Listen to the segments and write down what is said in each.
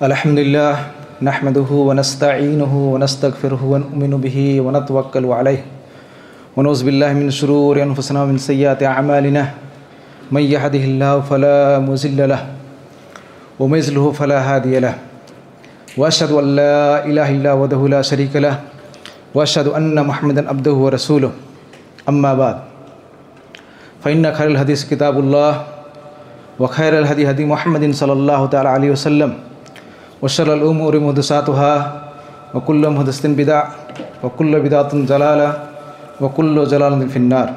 अल्हम्दुलिल्लाह नहमदुहु व नस्तईनुहु व नस्तगफिरुहु व नुमिनु बिही व नतवक्कलु अलैहि व नऊज़ु बिल्लाहि मिन शुरूरि अनफुसिना व मिन सय्यिआति अअमालिना मय यहदिहिल्लाहु फला मुज़िल्ल लहु व मय युज़्लिल्हु फला हादिय लहु व अशहदु अन ला इलाहा इल्लल्लाहु वहदहु ला शरीका लहु व अशहदु अन्न मुहम्मदन अब्दुहु व रसूलुहु अम्मा बाद फ़इन्न खैरल हदीस किताबुल्लाह व खैरल हदी हदी मुहम्मदिन सल्लल्लाहु तआला अलैहि वसल्लम व शर्रल उमूरि मुहदसातुहा व कुल्लु मुहदसतिन बिदअ व कुल्लु बिदअतिन ज़लाला व कुल्लु ज़लालतिन फिन्नार।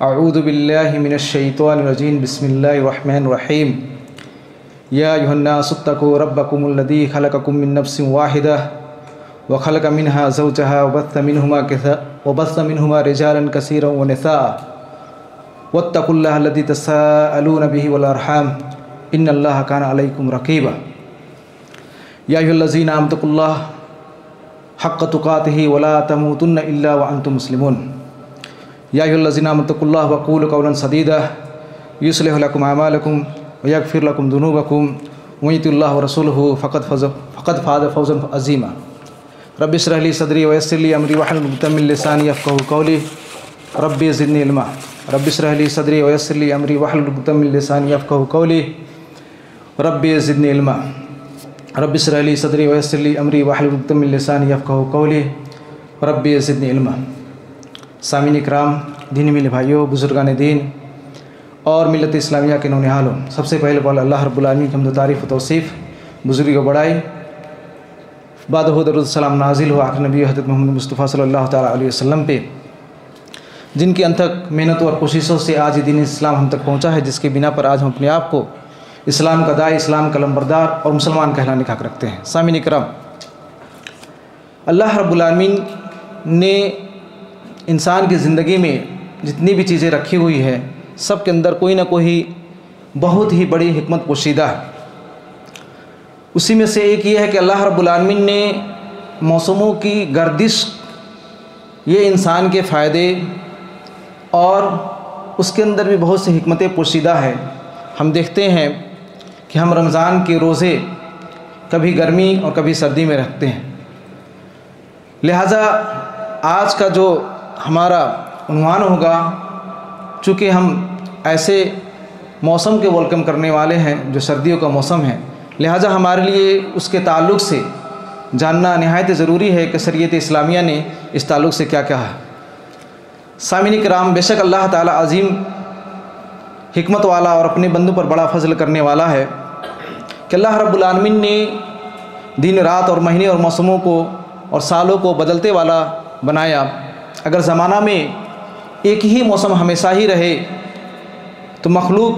अऊज़ु बिल्लाहि मिनश शैतानिर रजीम बिस्मिल्लाहिर रहमानिर रहीम। या अय्युहन्नासुत्तक़ू रब्बकुमुल्लज़ी खलक़कुम मिन नफ्सिन वाहिदा व खलक़ मिनहा ज़ौजहा व बस्स मिनहुमा रिजालन कसीरन व निसाअ वत्तक़ुल्लाह अल्लज़ी तसाअलून बिही वल अरहाम इन्नल्लाहा काना अलैकुम रक़ीबा। या अय्युहल्लज़ीना आमनुत्तक़ुल्लाह हक़्क़ तुक़ातिही वला तमूतुन्ना इल्ला व अंतुम मुस्लिमून। या अय्युहल्लज़ीना आमनुत्तक़ुल्लाह व क़ूलू क़ौलन सदीदा युस्लिह लकुम अमालकुम व यग़फ़िर लकुम ज़ुनूबकुम व मन युति'ल्लाह व रसूलहु फ़क़द फ़ाज़ फ़ौज़न अज़ीमा। रब्बि इश्रह ली सदरी व यस्सिर ली अमरी वहलुल उक़दतम मिन लिसानी यफ़क़हू क़ौली रब्बि ज़िदनी इल्मा। रब्बि इश्रह ली सदरी व यस्सिर ली अमरी वहलुल उक़दतम मिन लिसानी यफ़क़हू क़ौली रब्बि ज़िदनी इल्मा। रब्बि इश्रह ली सदरी व यस्सिर ली अमरी वहलुल उक़दतम मिन लिसानी यफ़क़हू क़ौली रब्बि ज़िदनी इल्मा। सामीन इकराम, दीनी मिल भाइयों, बुज़ुर्गान दीन और मिल्लत इस्लामिया के नौनिहालों, सबसे पहले बोल अल्लाह रब्बुल आलमीन की हम्द तारीफ़ व तौसीफ़, बुज़ुर्गी को बढ़ाई, बादहु दरूद सलाम नाजिल हो आखिर नबी हज़रत मोहम्मद मुस्तफ़ा सल्लल्लाहु तआला अलैहि वसल्लम पे, जिनकी अनथक मेहनत और कोशिशों से आज दीन इस्लाम हम तक पहुँचा है, जिसके बिना पर आज हम अपने आप को इस्लाम का दाई, इस्लाम का लंबरदार और मुसलमान कहलाने का हक़ रखते हैं। सामीन इकराम, अल्लाह रब्बुल आलमीन ने इंसान की ज़िंदगी में जितनी भी चीज़ें रखी हुई है, सब के अंदर कोई ना कोई बहुत ही बड़ी हिकमत पोशीदा है। उसी में से एक ये है कि अल्लाह रब्बुल आलमीन ने मौसमों की गर्दिश, ये इंसान के फ़ायदे और उसके अंदर भी बहुत सी हिकमतें पोशीदा है। हम देखते हैं कि हम रमज़ान के रोज़े कभी गर्मी और कभी सर्दी में रखते हैं। लिहाजा आज का जो हमारा उन्वान होगा, चूँकि हम ऐसे मौसम के वेलकम करने वाले हैं जो सर्दियों का मौसम है, लिहाजा हमारे लिए उसके ताल्लुक़ से जानना निहायत ज़रूरी है कि शरीयत इस्लामिया ने इस ताल्लुक़ से क्या कहा है। सामीन किराम, बेशक अल्लाह ताला अज़ीम हिकमत वाला और अपने बंदों पर बड़ा फ़ज़ल करने वाला है कि अल्लाह रब्बुल आलमीन ने दिन रात और महीने और मौसमों को और सालों को बदलते वाला बनाया। अगर ज़माना में एक ही मौसम हमेशा ही रहे तो मखलूक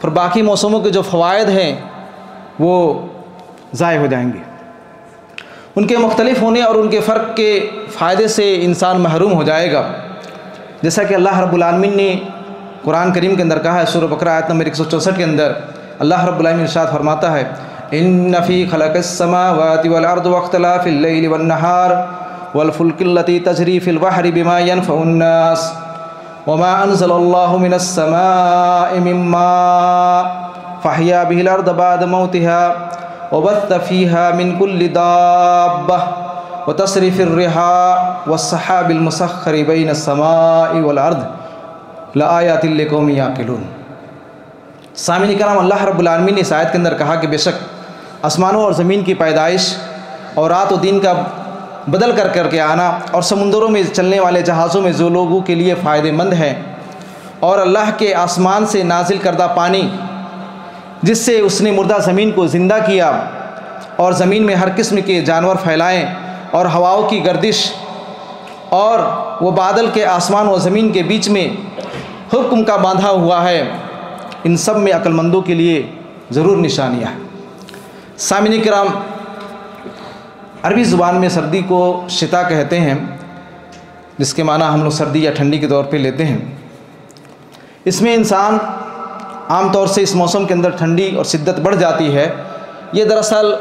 पर बाकी मौसमों के जो फ़वाइद हैं वो ज़ाय हो जाएंगे। उनके मुख्तलिफ होने और उनके फ़र्क के फ़ायदे से इंसान महरूम हो जाएगा। जैसा कि अल्लाह रब्बुल आलमीन ने कुरान करीम के अंदर कहा है, सूरह बकरा आयत नंबर 164 के अंदर अल्लाह रब्बुल आलमीन इरशाद फरमाता है, इन्न फ़ी खलक़िस समावाति वल अर्दि वख्तिलाफ़िल लैलि वन नहार वल फुल्किल्लती तजरी फ़िल बहरि बिमा यनफ़उन नास वमा अनज़लल्लाहु मिनस समाइ मिन मा फ़अह्या बिहिल अर्द बअद मौतिहा वबत्थ फ़ीहा मिन कुल्लि दाब्बह व तसरीफ़िर रिहा वस्सहाबिल मुसख़्ख़रि बैनस समाइ वल अर्द लआयातिल लिक़ौमिन याक़िलून। सामीन कराम, अल्लाह रब्बुल आलमीन ने इस आयत के अंदर कहा कि बेशक आसमानों और ज़मीन की पैदाइश और रात और दिन का बदल कर के आना और समुंदरों में चलने वाले जहाज़ों में जो लोगों के लिए फ़ायदेमंद है, और अल्लाह के आसमान से नाजिल करदा पानी जिससे उसने मुर्दा ज़मीन को ज़िंदा किया और ज़मीन में हर किस्म के जानवर फैलाएँ, और हवाओं की गर्दिश और वो बादल के आसमान और ज़मीन के बीच में हुक्म का बांधा हुआ है, इन सब में अक्लमंदों के लिए ज़रूर निशानियाँ हैं। सामीन किराम, अरबी ज़ुबान में सर्दी को शिता कहते हैं, जिसके माना हम लोग सर्दी या ठंडी के तौर पे लेते हैं। इसमें इंसान आम तौर से इस मौसम के अंदर ठंडी और शिद्दत बढ़ जाती है। ये दरअसल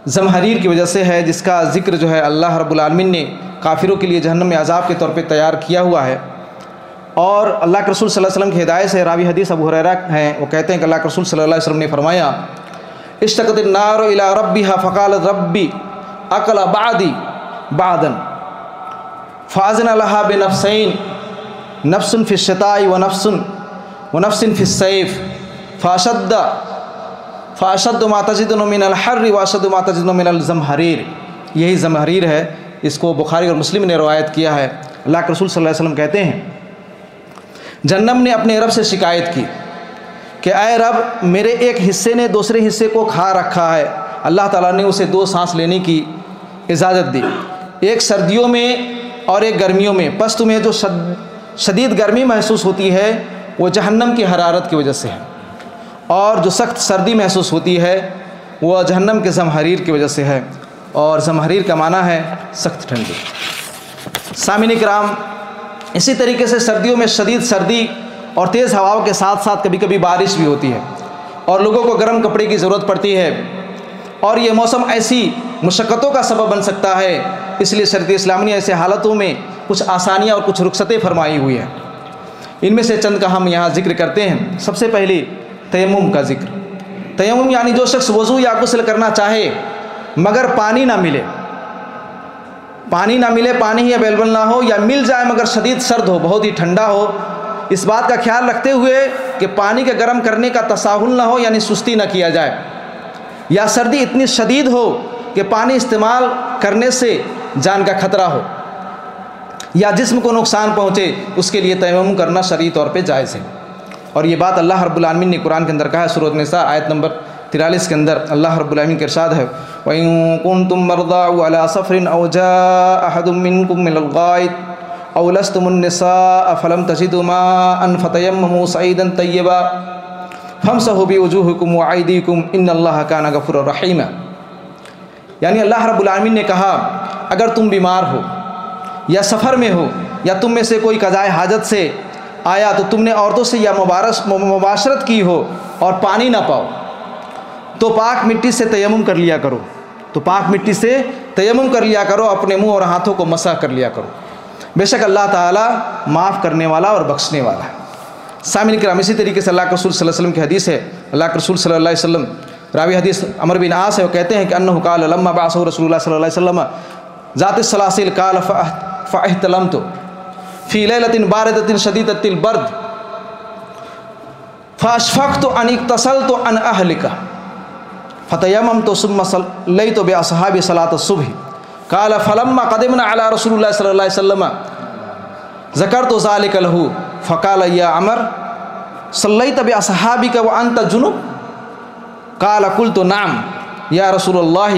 ज़महरीर की वजह से है, जिसका ज़िक्र जो है अल्लाह रब्बुल आलमीन ने काफिरों के लिए जहन्नम में अज़ाब के तौर पे तैयार किया हुआ है। और अल्लाह के रसूल सल्लल्लाहु अलैहि वसल्लम की हिदायत से रावी हदीस अबू हुरैरा हैं, वो कहते हैं कि अल्लाह के रसूल सल्लल्लाहु अलैहि वसल्लम ने फरमाया, इश्तक़त नार इला रब्बिहा फ़क़ालत रब्बी अक़ला बादी बादन फ़ाज़न लहा बिनफ़्सैन नफ्सुन फ़िश्शिताई व नफ्सिन फ़िस्सैफ़ फ़अशद्दु मा तजिदुन मिनल हर्रि व अशद्दु मा तजिदुन मिनल ज़महरीर। यही ज़महरीर है, इसको बुखारी और मुस्लिम ने रवायत किया है। अल्लाह के रसूल सल्लल्लाहु अलैहि वसल्लम कहते हैं, जहन्नम ने अपने रब से शिकायत की कि ऐ रब, मेरे एक हिस्से ने दूसरे हिस्से को खा रखा है। अल्लाह ताला ने उसे 2 सांस लेने की इजाज़त दी, एक सर्दियों में और एक गर्मियों में। बस तुम्हें जो शदीद गर्मी महसूस होती है वो जहन्नम की हरारत की वजह से है, और जो सख्त सर्दी महसूस होती है वो जहन्नम के ज़महरीर की वजह से है। और ज़महरीर का माना है सख्त ठंडी। सामिन इकराम, इसी तरीके से सर्दियों में शदीद सर्दी और तेज़ हवाओं के साथ साथ कभी कभी बारिश भी होती है और लोगों को गर्म कपड़े की ज़रूरत पड़ती है, और ये मौसम ऐसी मुशक्क़तों का सबब बन सकता है। इसलिए शरीयत इस्लामी ने ऐसे हालतों में कुछ आसानियाँ और कुछ रुख़सतें फरमाई हुई हैं। इनमें से चंद का हम यहाँ ज़िक्र करते हैं। सबसे पहले तयम्मुम का ज़िक्र। तयम्मुम यानी जो शख्स वज़ू या गुस्ल करना चाहे मगर पानी ना मिले, पानी ही अवेलेबल ना हो, या मिल जाए मगर शदीद सर्द हो, बहुत ही ठंडा हो, इस बात का ख्याल रखते हुए कि पानी के गर्म करने का तसाहुल ना हो, यानी सुस्ती ना किया जाए, या सर्दी इतनी शदीद हो कि पानी इस्तेमाल करने से जान का खतरा हो या जिस्म को नुकसान पहुँचे, उसके लिए तयम्मुम करना शरई तौर पे जायज़ है। और ये बात अल्लाह रब्बुल आलमीन ने कुरान के अंदर कहा है। सूरह निसा आयत नंबर 43 के अंदर अल्लाह रब्बुल आलमीन का इरशाद है, व इन कुंतुम मर्दा अव अला सफरिन अव जाअ अहदुम मिनकुम मिनल गाइद अव लस्तुमुन निसा फलम तजिदू माअन फतयम्ममू सईदन तय्यबा फमसहू बिवुजूहिकुम व अयदीकुम इन्नल्लाहा काना गफूरर रहीमा। यानी अल्लाह रब्बुल आलमीन ने कहा, अगर तुम बीमार हो या सफ़र में हो या तुम में से कोई कज़ाए हाजत से आया तो तुमने औरतों से या मुबाशरत की हो और पानी ना पाओ, तो पाक मिट्टी से तयम्मुम कर लिया करो, अपने मुंह और हाथों को मसा कर लिया करो। बेशक अल्लाह ताला माफ़ करने वाला और बख्शने वाला है। सामिन किराम, इसी तरीके से अल्लाह के रसूल सल्लल्लाहु अलैहि वसल्लम की हदीस है। अल्लाह के रसूल सल्लल्लाहु अलैहि वसल्लम, रावी हदीस अमर बिन आस है, वो कहते हैं कि अन्नहु क़ाल लम्मा बअसहु रसूलुल्लाह सल्लल्लाहु अलैहि वसल्लम ज़ात सलासिल क़ाल फ़अहतलमतु फ़ी लैलतिन बारिदतिन शदीदतिल बर्द फ़अशफ़क़तु अन इग़तसलतु अन अहलिका फ़तयम्ममतु सुम्मा सल्लैतु बिअस्हाबी सलातस सुब्ह क़ाल फ़लम्मा क़दिमना अला रसूलिल्लाह सल्लल्लाहु अलैहि वसल्लम ज़करतु ज़ालिका लहू फ़क़ाल या अमर सल्लैत बिअस्हाबिका व अंत जुनुब क़ाल क़ुल्तु नअम या रसूलल्लाह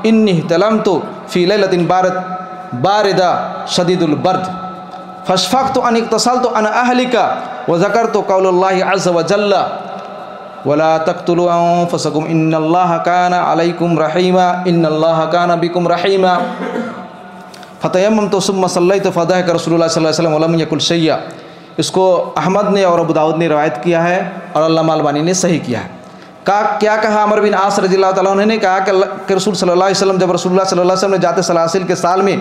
इन्नी इह्तलमतु फ़ी लैलतिन बारिदा शदीदुल बर्द फ़अशफ़क़तु अन इग़तसलतु अन अहलिका व ज़करतु क़ौलल्लाहि अज़्ज़ व जल्ल वला तक़्तुलू अन्फ़ुसकुम इन्नल्लाहा काना अलैकुम रहीमा इन्नल्लाहा काना बिकुम रहीमा फ़तयम्ममतु सुम्मा सल्लैतु फ़दहका रसूलुल्लाह सल्लल्लाहु अलैहि वसल्लम व लम यकुल शैया। इसको अहमद ने और अबू दाऊद ने रवायत किया है और अल्लामा अलबानी ने सही किया है। क्या कहा अमर बिन आस रज़ियल्लाहु ताला अन्हु ने कहा कि रसूल सल्लल्लाहु अलैहि वसल्लम, जब रसूलुल्लाह सल्लल्लाहु अलैहि वसल्लम ने जाते सलासिल के साल में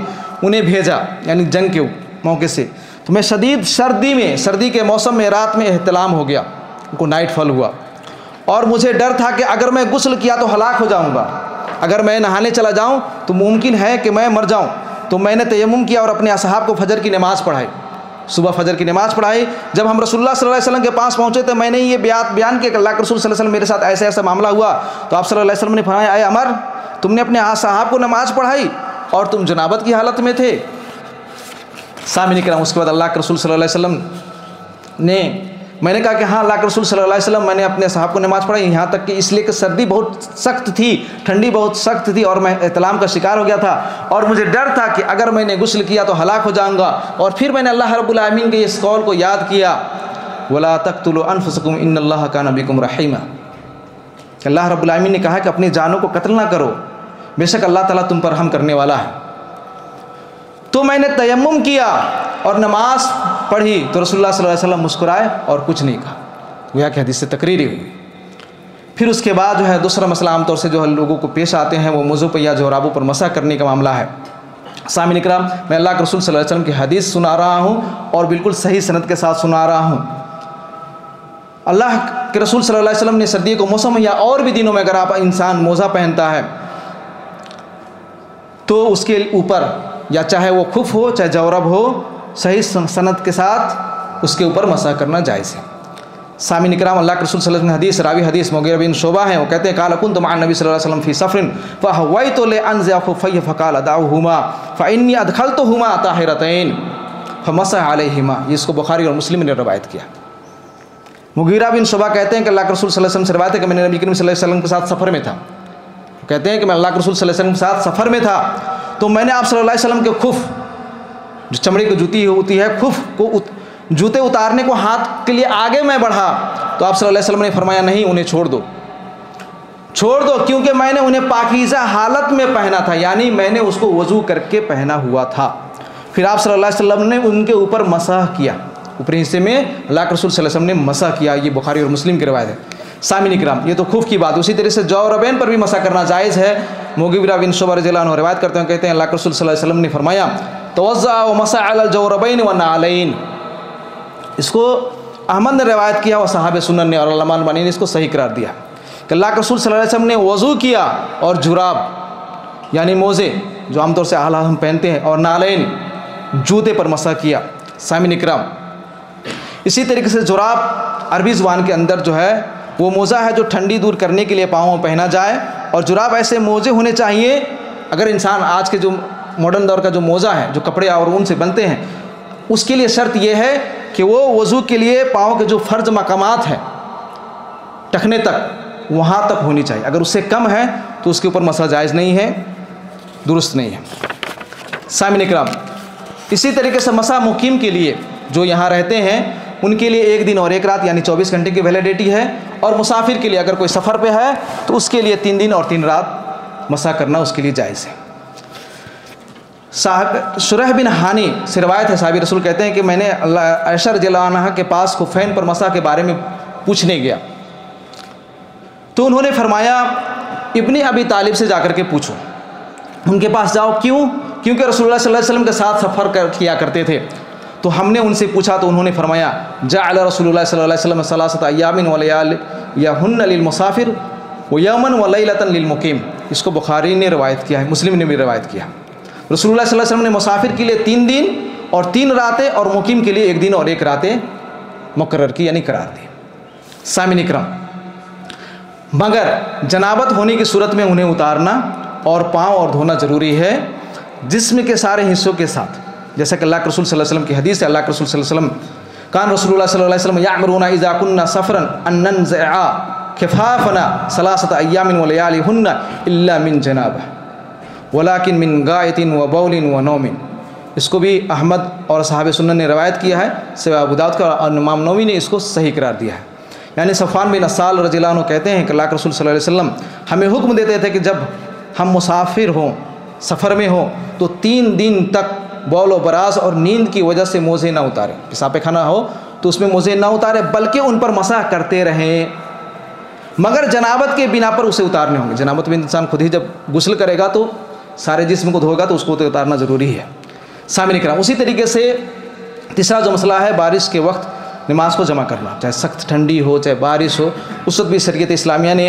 उन्हें भेजा, यानी जंग के मौके से, तो मैं शदीद सर्दी के मौसम में रात में एहतलाम हो गया, उनको नाइट फॉल हुआ, और मुझे डर था कि अगर मैं गुस्ल किया तो हलाक हो जाऊँगा, अगर मैं नहाने चला जाऊँ तो मुमकिन है कि मैं मर जाऊँ। तो मैंने तयम्मुम किया और अपने असहाब को फजर की नमाज़ पढ़ाई, सुबह फजर की नमाज़ पढ़ाई। जब हम रसूलुल्लाह सल्लल्लाहु अलैहि वसल्लम के पास पहुँचे तो मैंने ये बयान किया कि अल्लाह के रसूल सल्लल्लाहु अलैहि वसल्लम मेरे साथ ऐसा ऐसा मामला हुआ। तो आप सल्लल्लाहु अलैहि वसल्लम ने फरमाया, अय अमर, तुमने अपने असहाब को नमाज़ पढ़ाई और तुम जनाबत की हालत में थे। सामिन इकराम, उसके बाद अल्लाह के रसूल सल्लल्लाहु अलैहि वसल्लम ने, मैंने कहा कि हाँ अल्लाह के रसूल सल्लल्लाहु अलैहि वसल्लम, मैंने अपने साहब को नमाज़ पढ़ाई, यहाँ तक कि इसलिए कि सर्दी बहुत सख्त थी, ठंडी बहुत सख्त थी और मैं एहतलाम का शिकार हो गया था और मुझे डर था कि अगर मैंने गुस्ल किया तो हलाक हो जाऊँगा। और फिर मैंने अल्लाह रब्बुल आलमीन के इस कौल को याद किया, वला तक़्तुलू अन्फुसकुम इन्नल्लाहा काना बिकुम रहीमा। अल्लाह रब्बुल आलमीन ने कहा कि अपनी जानों को कत्ल ना करो, बेशक अल्लाह ताला तुम पर रहम करने वाला है। तो मैंने तयम्मुम किया और नमाज पढ़ी तो रसूलुल्लाह सल्लल्लाहु अलैहि वसल्लम मुस्कुराए और कुछ नहीं कहा, गोया कि हदीस से तकरीरी हुई। फिर उसके बाद जो है दूसरा मसला आमतौर से जो है लोगों को पेश आते हैं वो मुज़ू पर या जोराबों पर मसा करने का मामला है। सामिन इकराम, मैं अल्लाह के रसूल सल्लल्लाहु अलैहि वसल्लम की हदीस सुना रहा हूँ और बिल्कुल सही सनद के साथ सुना रहा हूँ। अल्लाह कि रसूल सल्लल्लाहु अलैहि वसल्लम ने सर्दी के मौसम या और भी दिनों में अगर आप इंसान मोज़ा पहनता है तो उसके ऊपर या चाहे वो खुफ हो चाहे जौरब हो, सही सनद के साथ उसके ऊपर मसा करना जायज़ है। सामीन इकराम, अल्लाह के रसूल सल्लल्लाहु अलैहि वसल्लम हदीस, रावी हदीस मुगीरा बिन शुबा हैं, वो कहते हैं काल कुन्तु मअन नबी सल्लल्लाहु अलैहि वसल्लम फ़ी सफ़रिन फ़हवैतु लिअनज़िअ ख़ुफ़ैहि फ़क़ाल अदअहुमा फ़इन्नी अदख़लतुहुमा ताहिरतैन फ़मसह अलैहिमा। ये इसको बुखारी और मुस्लिम ने रवायत किया। मुगीरा बिन शुबा कहते हैं कि अल्लाह के रसूल सल्लल्लाहु अलैहि वसल्लम से रवायत है कि मैंने नबी करीम सल्लल्लाहु अलैहि वसल्लम के साथ सफ़र में था। कहते हैं कि मैं अल्लाह के रसूल सल्लल्लाहु अलैहि वसल्लम के साथ सफ़र में था तो मैंने आप सल्लल्लाहु अलैहि वसल्लम के खुफ, जो चमड़े की जूती होती है, खुफ को जूते उतारने को हाथ के लिए आगे मैं बढ़ा तो आप सल्लल्लाहु अलैहि वसल्लम ने फरमाया नहीं, उन्हें छोड़ दो, छोड़ दो, क्योंकि मैंने उन्हें पाकीज़ा हालत में पहना था, यानी मैंने उसको वज़ू करके पहना हुआ था। फिर आप सल्लल्लाहु अलैहि वसल्लम ने उनके ऊपर मसह किया, ऊपरी हिस्से में अल्लाह के रसूल सल्लल्लाहु अलैहि वसल्लम ने मसह किया। ये बुखारी और मुस्लिम की रवायत है। सामीन इकराम, ये तो खुफ की बात। उसी तरह से जौरबैन पर भी मसह करना जायज़ है। मुगीरा बिन शुबा रज़ियल्लाहु अन्हु रवायत करते हैं, कहते हैं अल्लाह के रसूल सल्लल्लाहु अलैहि वसल्लम ने फरमाया तवज़्ज़अ व मसह अलल जौरबैन व नालैन। इसको अहमद ने रवायत किया और साहब सुनन ने और अल्लामा अलबानी ने इसको सही करार दिया कि अल्लाह के रसूल सल्लल्लाहु अलैहि वसल्लम ने वज़ू किया और जुराब यानी मोज़े जो आमतौर से आला हम पहनते हैं और नालैन जूते पर मसह किया। सामीन इकराम, इसी तरीके से जुराब अरबी ज़ुबान के अंदर जो है वो मोज़ा है जो ठंडी दूर करने के लिए पाँव में पहना जाए, और जुराब ऐसे मोज़े होने चाहिए। अगर इंसान आज के जो मॉडर्न दौर का जो मोज़ा है जो कपड़े और ऊन से बनते हैं, उसके लिए शर्त यह है कि वो वज़ू के लिए पाँव के जो फ़र्ज मकामात हैं टखने तक वहाँ तक होनी चाहिए। अगर उससे कम है तो उसके ऊपर मसा जायज़ नहीं है, दुरुस्त नहीं है। सामीन इकराम, इसी तरीके से मसा मुकीम के लिए जो यहाँ रहते हैं उनके लिए 1 दिन और 1 रात यानी 24 घंटे की वैलिडिटी है, और मुसाफिर के लिए अगर कोई सफ़र पे है तो उसके लिए 3 दिन और 3 रात मसा करना उसके लिए जायज़ है। साहब शुरह बिन हानी से रवायत है, साहबी रसूल कहते हैं कि मैंने आयशा रज़ियल्लाहु अन्हा के पास खुफ़ैन पर मसा के बारे में पूछने गया तो उन्होंने फरमाया इब्ने अबी तालिब से जाकर के पूछो, उनके पास जाओ। क्यों? क्योंकि रसूलुल्लाह सल्लल्लाहु अलैहि वसल्लम के साथ सफ़र किया करते थे। तो हमने उनसे पूछा तो उन्होंने फरमाया जअल रसूलुल्लाह सल्लल्लाहु अलैहि वसल्लम सलासत अय्यामिन व लयालियहुन्ना लिल मुसाफिर व यौमन व लैलतन लिल मुकीम। इसको बुखारी ने रवायत किया है, मुस्लिम ने भी रवायत किया। रसूलुल्लाह सल्लल्लाहु अलैहि वसल्लम ने मुसाफिर के लिए 3 दिन और 3 रातें और मुकीम के लिए 1 दिन और 1 रातें मुकर्रर की यानी करार दी। सामीन इकराम, मगर जनाबत होने की सूरत में उन्हें उतारना और पाँव और धोना ज़रूरी है जिस्म के सारे हिस्सों के साथ, जैसा कि अल्लाह के रसूल सल्लल्लाहु अलैहि वसल्लम की हदीस है। अल्लाह के रसूल सल्लल्लाहु अलैहि वसल्लम कान रसूलुल्लाह सल्लल्लाहु अलैहि वसल्लम यामुरूना इज़ा कुन्ना सफ़रन अन नंज़िअ खिफ़ाफ़ना सलासत अय्यामिन व लयालिहुन्ना इल्ला मिन जनाबह वलाकिन मिन गायतिन व बौलिन व नौमिन। इसको भी अहमद और साहब सुन्नन ने रवायत किया है, सिवा अबू दाऊद का, और इमाम नववी ने इसको सही करार दिया है। यानी सफ़वान बिन अस्साल रज़ियल्लाहु अन्हु कहते हैं कि अल्लाह के रसूल सल्लल्लाहु अलैहि वसल्लम हमें हुक्म देते थे कि जब हम मुसाफिर हों, सफ़र में हों, तो 3 दिन तक बौल व बराज और नींद की वजह से मोज़े ना उतारें। पेशाब खाना हो तो उसमें मोज़े ना उतारें, बल्कि उन पर मसा करते रहें, मगर जनाबत के बिना पर उसे उतारने होंगे। जनाबत में इंसान खुद ही जब गुस्ल करेगा तो सारे जिस्म को धोगा तो उसको तो उतारना ज़रूरी है। सामीन इकराम, उसी तरीके से तीसरा जो मसला है बारिश के वक्त नमाज को जमा करना, चाहे सख्त ठंडी हो चाहे बारिश हो, उस वक्त भी शरीयत इस्लामिया ने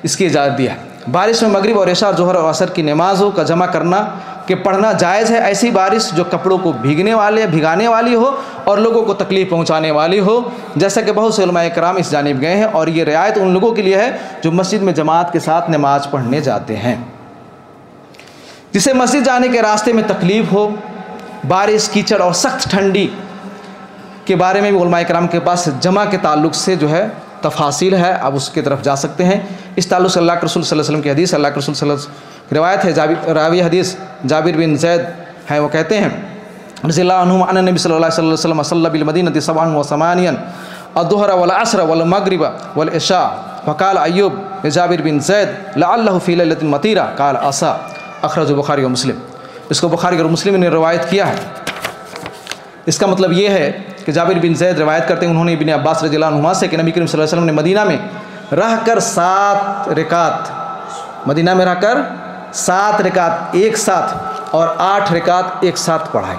इसकी इजाज़त दिया है। बारिश में मगरिब और इशा, जोहर और असर की नमाज़ों का जमा करना कि पढ़ना जायज़ है। ऐसी बारिश जो कपड़ों को भिगाने वाली हो और लोगों को तकलीफ़ पहुंचाने वाली हो, जैसा कि बहुत से उलमाए कराम इस जानिब गए हैं, और ये रियायत उन लोगों के लिए है जो मस्जिद में जमात के साथ नमाज पढ़ने जाते हैं। जिसे मस्जिद जाने के रास्ते में तकलीफ़ हो, बारिश, कीचड़ और सख्त ठंडी के बारे में भी उलमाए कराम के पास जमा के ताल्लुक़ से जो है तफासिल है, आप उसकी तरफ जा सकते हैं। इस ताल्लुक़ से अल्लाह के रसूल सल्लल्लाहु अलैहि वसल्लम की हदीस, अल्लाह के रसूल सल्लल्लाहु अलैहि वसल्लम की रिवायत है, रावी हदीस जाबिर बिन ज़ैद है, वो कहते हैं रज़ियल्लाहु अन्हु अन नबी सल्लल्लाहु अलैहि वसल्लम सल्ला बिल मदीनति सबअन व समानियन अज़्ज़ुहर वल असर वल मगरिब वल इशा फ़क़ाल अय्यूब जाबिर बिन ज़ैद लअल्लहु फ़ी लैलतिन मतीरा क़ाल असा। अख़रज बुखारी और मुस्लिम। इसको बुखारी और मुस्लिम ने रिवायत किया है। इसका मतलब ये है कि जाबिर बिन ज़ैद रिवायत करते हैं, उन्होंने इब्ने अब्बास रज़ियल्लाहु अन्हुमा से कि नबी करीम सल्लल्लाहु अलैहि वसल्लम ने मदीना में रहकर 7 रिकात, मदीना में रहकर 7 रिकात एक साथ और 8 रिकात एक साथ पढ़ाए।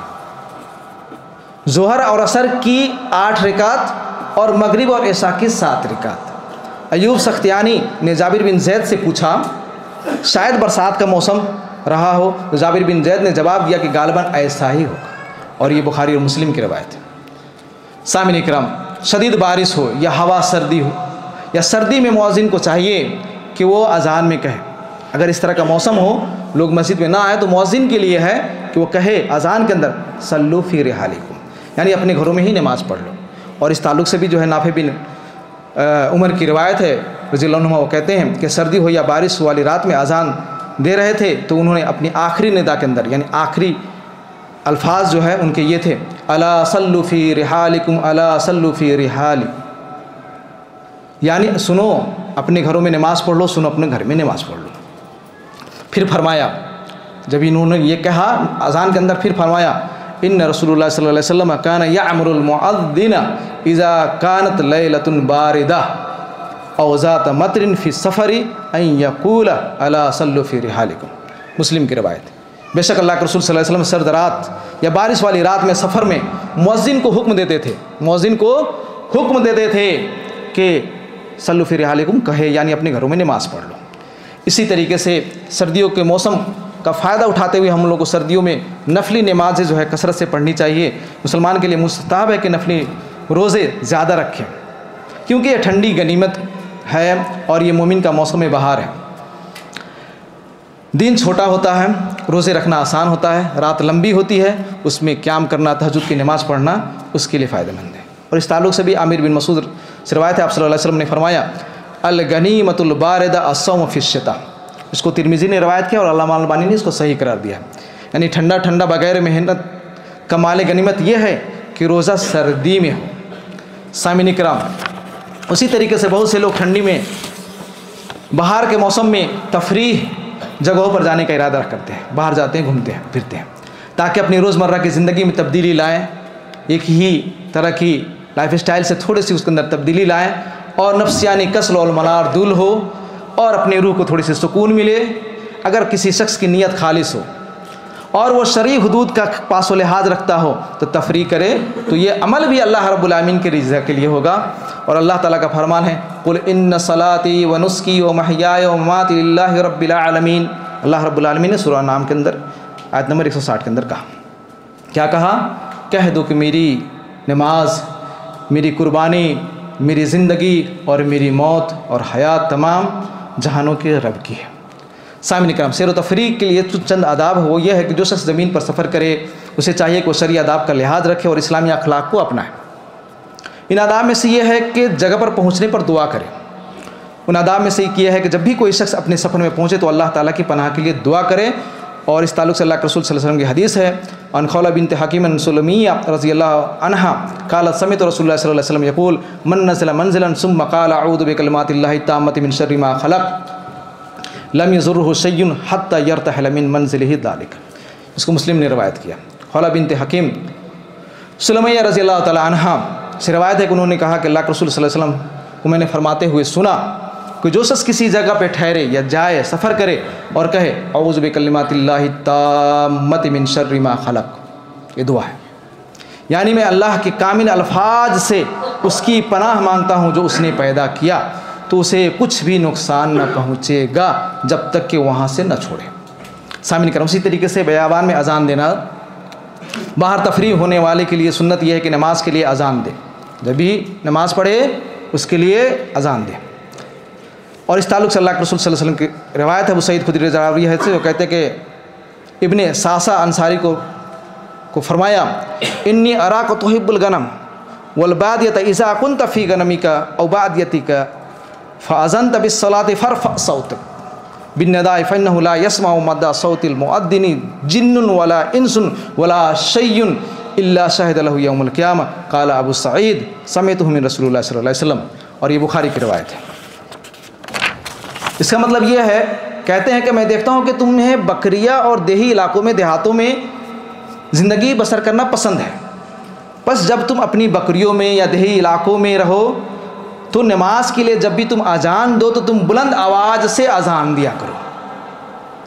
ज़ोहर और असर की 8 रिकात और मगरिब और इशा की 7 रकात। अयूब सख्तियानी ने जाबिर बिन ज़ैद से पूछा शायद बरसात का मौसम रहा हो, तो जाबिर बिन ज़ैद ने जवाब दिया कि गालिबन ऐसा ही होगा, और ये बुखारी और मुस्लिम की रवायत है। सामिन इकराम, शदीद बारिश हो या हवा सर्दी हो, या सर्दी में मुअज्जिन को चाहिए कि वो अजान में कहे। अगर इस तरह का मौसम हो, लोग मस्जिद में ना आए, तो मुअज्जिन के लिए है कि वो कहे अजान के अंदर सल्लू फ़ी रिहालिकुम, यानी अपने घरों में ही नमाज़ पढ़ लो। और इस ताल्लुक़ से भी जो है नाफे बिन उमर की रिवायत है रज़ियल्लाहु अन्हु, वो कहते हैं कि सर्दी हो या बारिश वाली रात में अजान दे रहे थे तो उन्होंने अपनी आखिरी निदा के अंदर, यानी आखिरी अल्फाज जो है उनके ये थे, अला सल्लु फ़ी रिहालिकुम अला सल्लु फ़ी रिहाली, यानी सुनो अपने घरों में नमाज़ पढ़ लो, सुनो अपने घर में नमाज़ पढ़ लो। फिर फरमाया, जब इन्होंने ये कहा अजान के अंदर, फिर फरमाया इन्न रसूलुल्लाह सल्लल्लाहु अलैहि वसल्लम काना यअमुरुल मुअद्दिना इज़ा कानत लैलतुन बारिदा औ ज़ात मतरिन फ़ी सफ़री अन यक़ूला अला सल्लु फ़ी रिहालिकुम। मुस्लिम की रवायत। बेशक अल्लाह के रसूल सल्लल्लाहु अलैहि वसल्लम सर्द रात या बारिश वाली रात में सफ़र में मुअज्जिन को हुक्म देते थे, मुअज्जिन को हुक्म देते थे कि सल्लु फ़ी रिहालिकुम कहे, यानी अपने घरों में नमाज़ पढ़ लो। इसी तरीके से सर्दियों के मौसम का फ़ायदा उठाते हुए हम लोग को सर्दियों में नफली नमाज़ें जो है कसरत से पढ़नी चाहिए। मुसलमान के लिए मुस्तहब है कि नफली रोज़े ज़्यादा रखें, क्योंकि ये ठंडी गनीमत है और ये मोमिन का मौसम बहार है। दिन छोटा होता है, रोज़े रखना आसान होता है, रात लंबी होती है, उसमें क़याम करना, तहज्जुद की नमाज़ पढ़ना उसके लिए फ़ायदेमंद है। और इस ताल्लुक़ से भी आमिर बिन मसूद से रवायत है, आप सल्लल्लाहु अलैहि वसल्लम ने फरमाया अल गनीमतुल बारिदा अस्सौम फ़िश्शिता। इसको तिरमिज़ी ने रवायत किया और अल्लामा अलबानी ने इसको सही करार दिया। यानी ठंडा ठंडा बगैर मेहनत कमाल गनीमत यह है कि रोज़ा सर्दी में हो। सामिन इकराम, उसी तरीके से बहुत से लोग ठंडी में, बाहर के मौसम में तफरीह जगहों पर जाने का इरादा करते हैं, बाहर जाते हैं, घूमते हैं, फिरते हैं, ताकि अपनी रोज़मर्रा की ज़िंदगी में तब्दीली लाएँ, एक ही तरह की लाइफ स्टाइल से थोड़ी सी उसके अंदर तब्दीली लाएँ और नफ्सियानी कस्ल और मलार दूल हो और अपनी रूह को थोड़ी सी सुकून मिले। अगर किसी शख्स की नीयत खालिस हो और वो शरई हुदूद का पास व लिहाज रखता हो तो तफरीह करे, तो ये अमल भी अल्लाह रब्बुल आलमीन के रिज़ा के लिए होगा। और अल्लाह ताला का फरमान है कुल इन्न सलाती व नुस्की व महयाय व ममाती लिल्लाहि रब्बिल आलमीन। अल्लाह रब्बुल आलमीन ने सूरह नाम के अंदर आयत नंबर 160 के अंदर कहा, क्या कहा? कह दो कि मेरी नमाज, मेरी कुर्बानी, मेरी ज़िंदगी और मेरी मौत और हयात तमाम जहानों के रब की है। सामिन इकराम, सैर व तफरीक के लिए चंद आदाब हो यह है कि जो शख्स ज़मीन पर सफ़र करे उसे चाहिए कि वो शरई आदाब का लिहाज रखे और इस्लामी अखलाक को अपनाए। इन आदाब में से ये है कि जगह पर पहुँचने पर दुआ करे। उन आदाब में से यह है कि जब भी कोई शख्स अपने सफ़र में पहुँचे तो अल्लाह ताला की पनाह के लिए दुआ करे। और इस ताल्लुक़ से अल्लाह के रसूल सल्लल्लाहु अलैहि वसल्लम की हदीस है, अन खौला बिन्त हकीम सुलमिया रज़ियल्लाहु अन्हा क़ालत समिअतु रसूलुल्लाह सल्लल्लाहु अलैहि वसल्लम यक़ूल मन नज़ला मंज़िलन सुम्मा क़ाला अऊज़ु बिकलिमातिल्लाहि ताम्मति मिन शर्रि मा ख़लक़ लम यज़ुर्रहु शय्युन हत्ता यर्तहिल मिन मंज़िलिहि ज़ालिक। इसको मुस्लिम ने रवायत किया। खौला बिन्त हकीम सुलमिया रज़ियल्लाहु तआला अन्हा से रवायत है कि उन्होंने कहा कि अल्लाह के रसूल सल्लल्लाहु अलैहि वसल्लम को मैंने फरमाते हुए सुना कि जो शख्स किसी जगह पे ठहरे या जाए, सफ़र करे और कहे औज़ु बिकलिमातिल्लाहि ताम्मति मिन शर्रि मा ख़लक़, ये दुआ है, यानी मैं अल्लाह के कामिल अल्फाज से उसकी पनाह मांगता हूँ जो उसने पैदा किया, तो उसे कुछ भी नुकसान न पहुँचेगा जब तक कि वहाँ से न छोड़े। सामिन करम, उसी तरीके से बयाबान में अजान देना, बाहर तफरीह होने वाले के लिए सुन्नत यह है कि नमाज के लिए अजान दे, जब भी नमाज पढ़े उसके लिए अजान दे। और इस ताल्लुक़ से अल्लाह के रसूल सल्लल्लाहु अलैहि वसल्लम की रिवायत है, अबू सईद खुदरी रज़ी है, वो कहते हैं कि इब्ने सासा अंसारी को फरमाया इन्नी अराक तुहिब्बुल गनम वल बादियत इज़ा कुन्त फ़ी गनमिका औ बादियतिका फ़अज़नत बिस्सलाति फ़रफ़अ सौतक बिन्नदाइ फ़इन्नहु ला यस्मअु मद्दा सौतिल मुअद्दिनि जिन्नुन वला इंसुन वला शय्युन इल्ला शहिद लहु यौमुल क़ियामा क़ाला अबू सईद समिअतुहु मिन रसूलिल्लाह सल्लल्लाहु अलैहि वसल्लम। और ये बुखारी की रिवायत है। इसका मतलब यह है, कहते हैं कि मैं देखता हूँ कि तुम्हें बकरिया और देही इलाकों में, देहातों में ज़िंदगी बसर करना पसंद है, बस जब तुम अपनी बकरियों में या देही इलाकों में रहो तो नमाज के लिए जब भी तुम अजान दो तो तुम बुलंद आवाज़ से अजान दिया करो,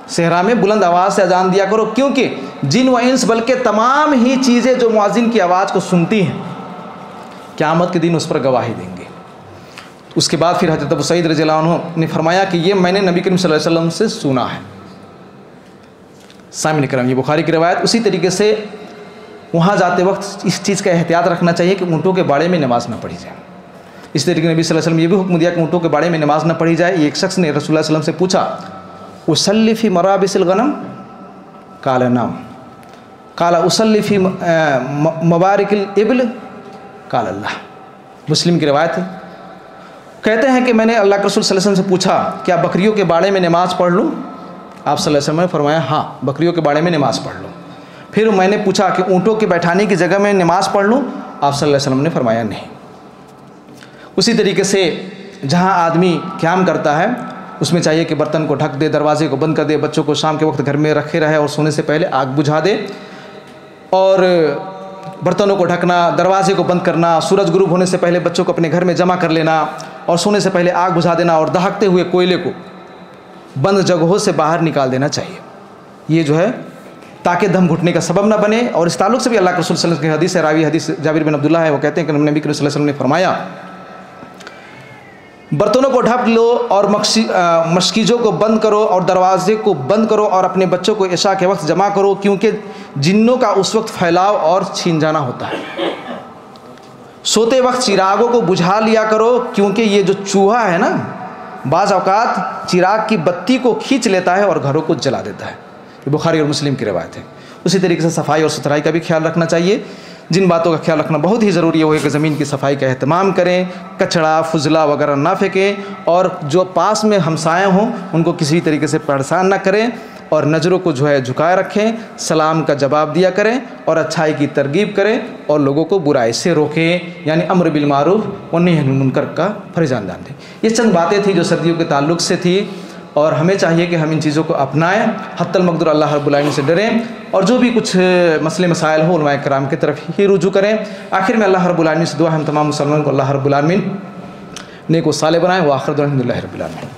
सहरा में बुलंद आवाज़ से अजान दिया करो, क्योंकि जिन व इंस बल्कि तमाम ही चीज़ें जो मुअज्जिन की आवाज़ को सुनती हैं क़यामत के दिन उस पर गवाही देंगे। उसके बाद फिर हज़रत अबू सईद रज़ियल्लाहु अन्हु ने फरमाया कि ये मैंने नबी करीम सल्लल्लाहु अलैहि वसल्लम से सुना है। सामिन करम, ये बुखारी की रवायत। उसी तरीके से वहाँ जाते वक्त इस चीज़ का एहतियात रखना चाहिए कि ऊँटों के बाड़े में नमाज़ न पढ़ी जाए। इस तरीके नबी सल्लल्लाहु अलैहि वसल्लम ये भी हुक्म दिया कि ऊँटों के बाड़े में नमाज़ न पढ़ी जाए। एक शख्स ने रसूलुल्लाह सल्लल्लाहु अलैहि वसल्लम से पूछा, उसल्ली फ़ी मराबिसिल गनम, काला नाम, काला उसल्ली फ़ी मबारिकिल इब्ल, काला अल्लाह। मुस्लिम की रवायत है। कहते हैं कि मैंने अल्लाह के रसूल सल्लल्लाहु अलैहि वसल्लम से पूछा, क्या बकरियों के बाड़े में नमाज़ पढ़ लूँ? आप सल्लल्लाहु अलैहि वसल्लम ने फरमाया, हाँ, बकरियों के बाड़े में नमाज़ पढ़ लो। फिर मैंने पूछा कि ऊँटों के बैठाने की जगह में नमाज़ पढ़ लूँ? आप सल्लल्लाहु अलैहि वसल्लम ने फरमाया, नहीं। उसी तरीके से जहाँ आदमी क़याम करता है उसमें चाहिए कि बर्तन को ढक दे, दरवाजे को बंद कर दे, बच्चों को शाम के वक्त घर में रखे रहे और सोने से पहले आग बुझा दे। और बर्तनों को ढकना, दरवाजे को बंद करना, सूरज गुरूब होने से पहले बच्चों को अपने घर में जमा कर लेना और सोने से पहले आग बुझा देना और दहकते हुए कोयले को बंद जगहों से बाहर निकाल देना चाहिए। ये जो है ताकि दम घुटने का सबब ना बने। और इस ताल्लुक़ से भी अल्लाह के रसूल सल्लल्लाहु अलैहि वसल्लम की हदीस है, रावी हदीस जाबिर बिन अब्दुल्लाह है। वो कहते हैं कि नबी करीम सल्लल्लाहु अलैहि वसल्लम ने फरमाया, बर्तनों को ढक लो और मशकीज़ों को बंद करो और दरवाजे को बंद करो और अपने बच्चों को इशा के वक्त जमा करो, क्योंकि जिन्नों का उस वक्त फैलाव और छीन जाना होता है। सोते वक्त चिरागों को बुझा लिया करो, क्योंकि ये जो चूहा है ना, बाज़ औक़ात चिराग की बत्ती को खींच लेता है और घरों को जला देता है। ये बुखारी और मुस्लिम की रवायत है। उसी तरीके से सफाई और सुथराई का भी ख्याल रखना चाहिए। जिन बातों का ख्याल रखना बहुत ही ज़रूरी है वो है कि ज़मीन की सफाई का अहतमाम करें, कचड़ा फुजला वगैरह ना फेंकें और जो पास में हमसाए हों उनको किसी तरीके से परेशान ना करें और नज़रों को जो है झुकाए रखें, सलाम का जवाब दिया करें और अच्छाई की तरगीब करें और लोगों को बुराई से रोकें, यानी अम्र बिल मारूफ व नही अनिल मुनकर का फ़र्ज़ अंजाम दें। ये चंद बातें थी जो सर्दियों के ताल्लुक़ से थी और हमें चाहिए कि हम इन चीज़ों को अपनाएं, हत्तल मक़दूर अल्लाह रब्बुल आलमीन से डरें और जो भी कुछ मसले मसाइल हो उलमाए किराम की तरफ ही रुजू करें। आखिर में अल्लाह रब्बुल आलमीन से दुआ है हम तमाम मुसलमानों को अल्लाह रब्बुल आलमीन नेक व सालेह बनाएं। व आखिर दुआ अल्हम्दुलिल्लाहि रब्बिल आलमीन।